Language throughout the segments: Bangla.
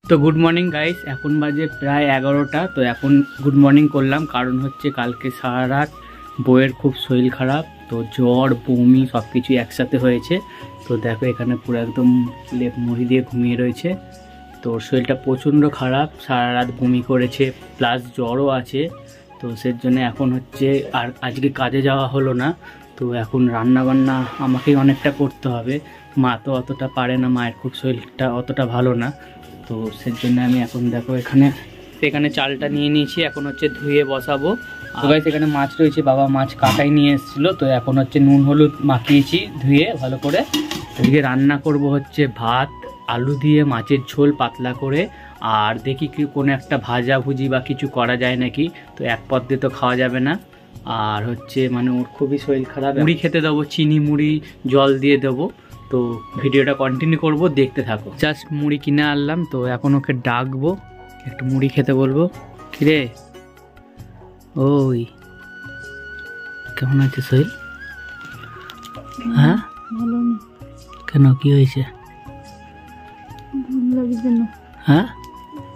তো গুড মর্নিং গাইস, এখন বাজে প্রায় 11টা। তো এখন গুড মর্নিং করলাম, কারণ হচ্ছে কালকে সারা রাত বউয়ের খুব শরীর খারাপ, তো জ্বর বমি সব কিছুই একসাথে হয়েছে। তো দেখো এখানে পুরো একদম লেপ মুড়ি দিয়ে ঘুমিয়ে রয়েছে। তো শরীরটা প্রচণ্ড খারাপ, সারা রাত বমি করেছে, প্লাস জ্বরও আছে। তো সের জন্য এখন হচ্ছে আর আজকে কাজে যাওয়া হলো না। তো এখন রান্নাবান্না আমাকেই অনেকটা করতে হবে, মা তো অতটা পারে না, মায়ের খুব শরীরটা অতটা ভালো না। তো সেই জন্য আমি এখন দেখো এখানে চালটা নিয়ে নিয়েছি, এখন হচ্ছে ধুয়ে বসাবো। আর এখানে মাছ রয়েছে, বাবা মাছ কাটাই নিয়ে এসেছিলো, তো এখন হচ্ছে নুন হলুদ মাখিয়েছি ধুয়ে ভালো করে। এদিকে রান্না করব হচ্ছে ভাত আলু দিয়ে মাছের ঝোল পাতলা করে, আর দেখি কি কোনো একটা ভাজা ভুজি বা কিছু করা যায় নাকি। তো এক পদ দিয়ে তো খাওয়া যাবে না, আর হচ্ছে মানে ওর খুবই শরীর খারাপ, মুড়ি খেতে দেবো, চিনি মুড়ি জল দিয়ে দেবো। তো ভিডিওটা কন্টিনিউ করব, দেখতে থাকো। জাস্ট মুড়ি কিনে আনলাম, তো এখন ওকে ডাকবো, একটু মুড়ি খেতে বলবো। কিরে ওই কেমন আছে শরীর? হ্যাঁ ভালো না। কেন, কি হয়েছে? ভালো লাগছে না। হ্যাঁ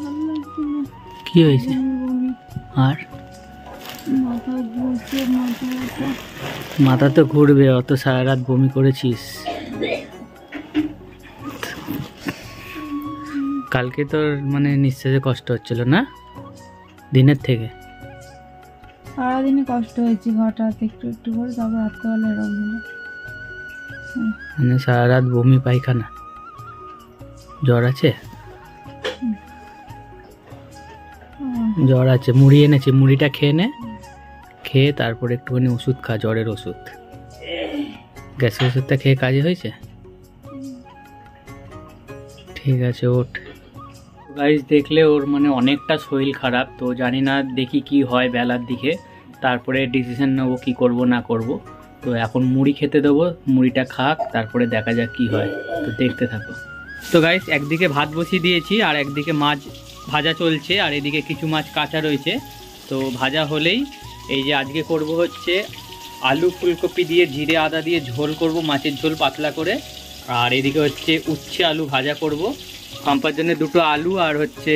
ভালো লাগছে না। কি হয়েছে? আর মাথা ঘুরছে, মাথা তো ঘুরবে, অত সারা রাত বমি করেছিস। কালকে তোর মানে নিঃশ্বাসে কষ্ট হচ্ছিল না দিনের থেকে? সারাদিনে কষ্ট হয়েছে, হঠাৎ একটু একটু করে, তবে রাত্রেবেলা এরকম হলো। মানে সারা রাত বমি পায়খানা, জ্বর আছে? জ্বর আছে, মুড়ি এনেছি, মুড়িটা খেয়ে নে, খেয়ে তারপরে একটুখানি ওষুধ খা, জ্বরের ওষুধ। গ্যাসের ওষুধটা খেয়ে কাজে হয়েছে? ঠিক আছে, ওঠ। গাইস দেখলে ওর মানে অনেকটা শরীর খারাপ, তো জানি না, দেখি কি হয় বেলার দিকে, তারপরে ডিসিশন নেবো কি করব না করব। তো এখন মুড়ি খেতে দেবো, মুড়িটা খাক, তারপরে দেখা যাক কি হয়। তো দেখতে থাকো। তো গাইস একদিকে ভাত বসিয়ে দিয়েছি, আর একদিকে মাছ ভাজা চলছে, আর এদিকে কিছু মাছ কাঁচা রয়েছে। তো ভাজা হলেই এই যে আজকে করব হচ্ছে আলু ফুলকপি দিয়ে জিরে আদা দিয়ে ঝোল করব, মাছের ঝোল পাতলা করে। আর এদিকে হচ্ছে উচ্ছে আলু ভাজা করব, পাম্পার জন্য দুটো আলু আর হচ্ছে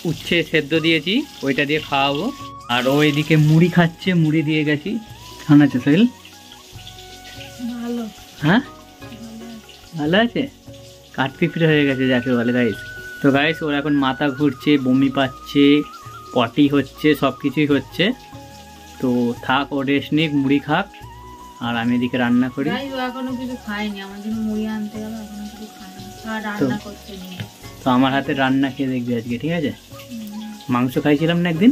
উচ্ছে সেদ্ধ দিয়েছি, ওইটা দিয়ে খাওয়াবো। আর ও এদিকে মুড়ি খাচ্ছে, মুড়ি দিয়ে গেছি। কেমন আছে সোহেল? ভালো। হ্যাঁ ভালো আছে, কাঠপিঁপড়ে হয়ে গেছে যাকে বলে গাইস। তো গাইস ওর এখন মাথা ঘুরছে, বমি পাচ্ছে, পটি হচ্ছে, সব কিছুই হচ্ছে। তো থাক, ও রেস্ট নিক, মুড়ি খাক, আর আমি এদিকে রান্না করি। এখনো কিছু খাইনি, আমার জন্য মুড়ি আনতে গেল, এখনো কিছু খাইনি, রান্না করতে নেই। তো আমার হাতে রান্না খেয়ে দেখবি আজকে, ঠিক আছে? মাংস খাইছিলাম না একদিন,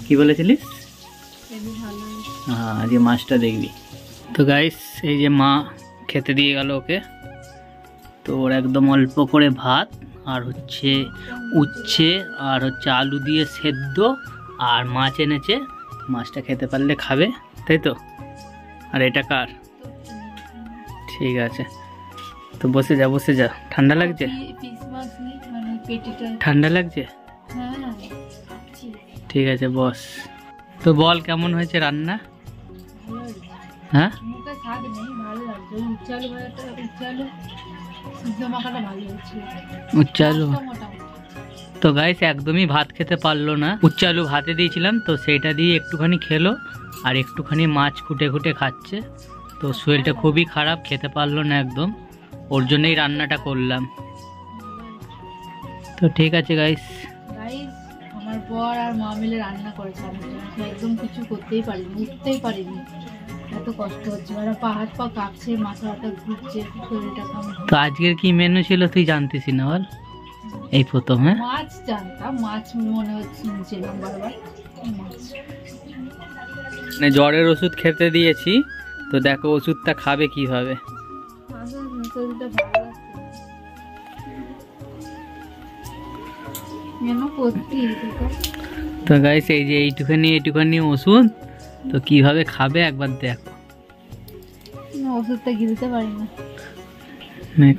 কি বলেছিলিস? হ্যাঁ, আজকে মাছটা দেখবি। তো গাইস এই যে মা খেতে দিয়ে গেল ওকে, তো ওর একদম অল্প করে ভাত আর হচ্ছে উচ্ছে আর হচ্ছে আলু দিয়ে সেদ্ধ, আর মাছ এনেছে, মাছটা খেতে পারলে খাবে, তাই তো? আর এটা কার? ঠিক আছে, তো বসে যা বসে যা, ঠান্ডা লাগছে? ঠান্ডা লাগছে? ঠিক আছে বস। তো বল কেমন হয়েছে রান্না? হ্যাঁ উচ্ছে আলু। তো গাইস একদমই ভাত খেতে পারলো না, উচ্ছে আলু ভাতে দিয়েছিলাম, তো সেইটা দিয়ে একটুখানি খেলো, আর একটুখানি মাছ খুঁটে খুঁটে খাচ্ছে। তো শরীরটা খুবই খারাপ, খেতে পারলো না একদম, ওর জন্যই রান্নাটা করলাম। তো ঠিক আছে গাইস, আমার বর আর মা মিলে রান্না করেছে, আমি একদম কিছু করতেই পারিনি, উঠতেই পারিনি, এত কষ্ট হচ্ছে, পা হাত পা কাঁপছে, মাথা হাতে ঘুরছে, শরীরটা কেমন। তো আজকের কি মেনু ছিল তুই জানতিস না? বল। এই প্রথম? হ্যাঁ মাছ জানতাম, মাছ মনে হচ্ছে ছিলাম বারবার, মানে জ্বরের ওষুধ খেতে দিয়েছি, তো দেখো ওষুধটা খাবে কিভাবে। তো গাইস এই যে এইটুখানি ওষুধ, তো কিভাবে খাবে একবার দেখো। ওষুধটা গিলতে পারি না,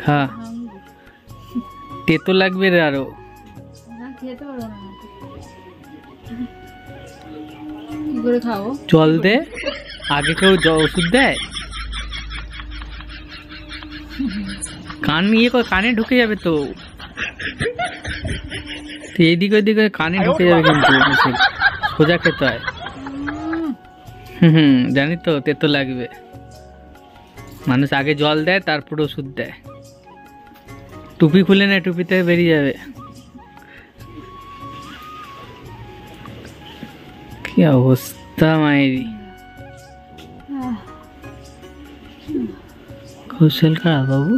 খা, তেতো লাগবে রে আরো। খেতে পারবো না, কি করে খাবো? জল দে, আগে কেউ ওষুধ দেয়? কান ইয়ে করে, কানে ঢুকে যাবে তো। এইদিকে ওইদিকে কানে ঢুকে যাবে কিন্তু সোজা খেতে হয়। জানি তো, তেতো লাগবে। মানুষ আগে জল দেয় তারপর ওষুধ দেয়। টুপি খুলে না, টুপিতে বেরিয়ে যাবে। কি অবস্থা মায়েরি, খুব শরীর খারাপ বাবু?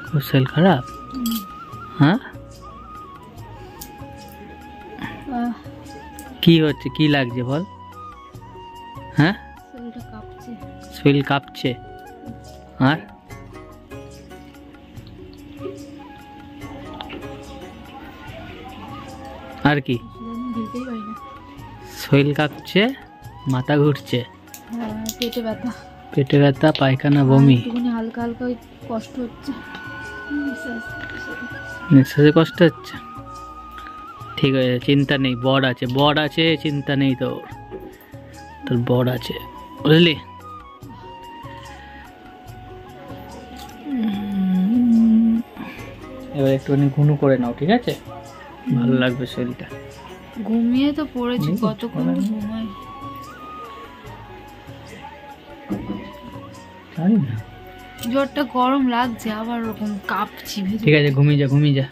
খুব শরীর খারাপ? হ্যাঁ, কি হচ্ছে, কি লাগছে বল? হ্যাঁ, শরীর কাঁপছে। আর আর কি? শরীর কাঁপছে, মাথা ঘুরছে, পেটে ব্যথা, পেটে ব্যথা, পায়খানা, বমি, হালকা হালকা কষ্ট হচ্ছে, নিঃশ্বাসে কষ্ট হচ্ছে। ঠিক আছে, চিন্তা নেই, বর আছে, চিন্তা নেই তোর বর আছে, বুঝলি? এবার একটুখানি ঘুনু করে নাও, ঠিক আছে? ভালো লাগবে শরীরটা। ঘুমিয়ে তো পড়েছি, কতক্ষণ ঘুমাই জানি না, জ্বরটা গরম লাগছে, আবার ওরকম কাঁপছি। ঠিক আছে, ঘুমিয়ে যা।